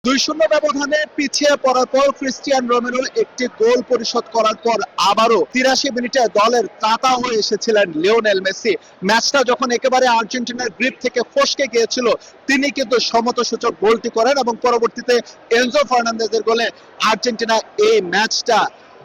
2-0 ব্যবধানে পিছিয়ে পড়ার পর ক্রিস্টিয়ান রোমেরো একটি গোল পরিশোধ করার পর আবারও 83 মিনিটে দলের তাতা হয়ে এসেছিলেন লিওনেল মেসি। ম্যাচটা যখন একেবারে আর্জেন্টিনার গ্রিপ থেকে ফসকে গিয়েছিল, তিনি কিন্তু সমতাসূচক গোলটি করেন এবং পরবর্তীতে এনজো ফার্নান্দেজের গোলে আর্জেন্টিনা এই ম্যাচটা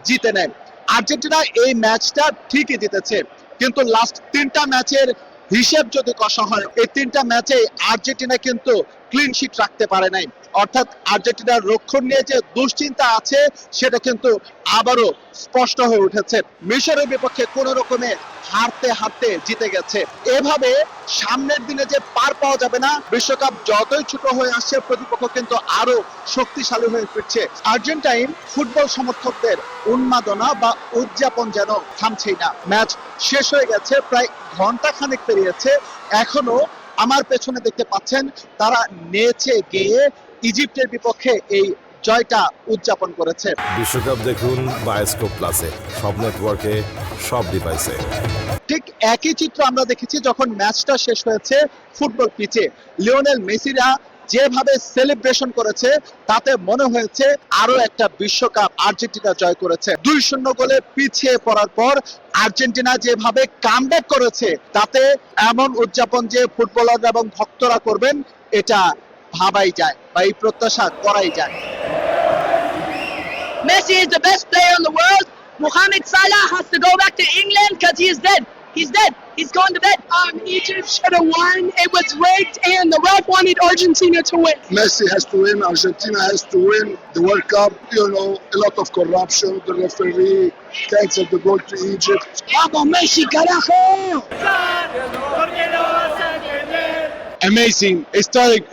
জিতে নেয়। আর্জেন্টিনা এই ম্যাচটা ঠিকই জিতেছে, কিন্তু লাস্ট 3টা ম্যাচের হিসেব যদি কষা হয়, এই 3টা ম্যাচে আর্জেন্টিনা কিন্তু ক্লিন শিট রাখতে পারে নাই। অর্থাৎ আর্জেন্টিনার রক্ষণ নিয়ে যে দুশ্চিন্তা আছে সেটা কিন্তু আবারও স্পষ্ট হয়ে উঠেছে। মিশরের বিপক্ষে কোন রকমে হারতে হারতে জিতে গেছে। এভাবে সামনের দিনে যে পার পাওয়া যাবে না, বিশ্বকাপ যতই ছোট হয়ে আসছে প্রতিপক্ষ কিন্তু আরো শক্তিশালী হয়ে ফিরছে। আর্জেন্টাইন ফুটবল সমর্থকদের উন্মাদনা বা উদযাপন যেন থামছেই না। ম্যাচ শেষ হয়ে গেছে, প্রায় ঘন্টা খানেক পেরিয়েছে, এখনো আমার পেছনে দেখতে পাচ্ছেন তারা নেচে গেয়ে ইজিপ্টের বিপক্ষে এই জয়টা উদযাপন করেছে। বিশ্বকাপ দেখুন বায়োস্কোপ প্লাসে, সব নেটওয়ার্কে, সব ডিভাইসে। ঠিক একই চিত্র আমরা দেখেছি যখন ম্যাচটা শেষ হয়েছে ফুটবল পিচে। লিওনেল মেসিরা যেভাবে সেলিব্রেশন করেছে তাতে মনে হয়েছে আরো একটা বিশ্বকাপ আর্জেন্টিনা জয় করেছে। 2-0 গোলে পিছিয়ে পড়ার পর আর্জেন্টিনা যেভাবে কামব্যাক করেছে তাতে এমন উদযাপন যে ফুটবলাররা এবং ভক্তরা করবেন এটা ভাবাই যায় বা এই প্রত্যাশা করাই যায়। Messi is the best player in the world. Mohamed Salah has to go back to England because he is dead. He's dead. He's gone to bed. Egypt should have won. It was rigged, and the ref wanted Argentina to win. Messi has to win. Argentina has to win the World Cup. You know, a lot of corruption. The referee canceled the goal to Egypt. Vamos, Messi, carajo! Amazing, historic.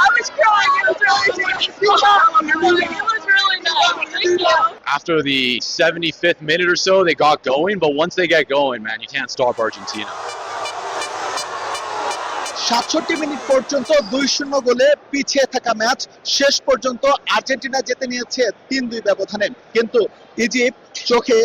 I was crying. It was really nice. It was really nice. Thank you. After the 75th minute or so, they got going, but once they get going, man, you can't stop Argentina. 67 minute পর্যন্ত 2-0 গোলে পিছিয়ে থাকা match শেষ পর্যন্ত Argentina জিতে নিয়েছে 3-2 ব্যবধানে। কিন্তু ইজিপ্ট চোখে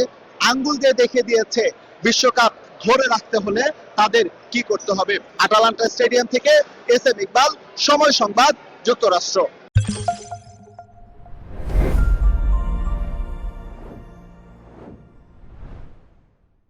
আঙ্গুল দিয়ে দেখিয়ে দিয়েছে বিশ্বকাপ ধরে রাখতে হলে তাদের কি করতে হবে। আটালান্টা স্টেডিয়াম থেকে এস এম ইকবাল, সময় সংবাদ, যুক্তরাষ্ট্র।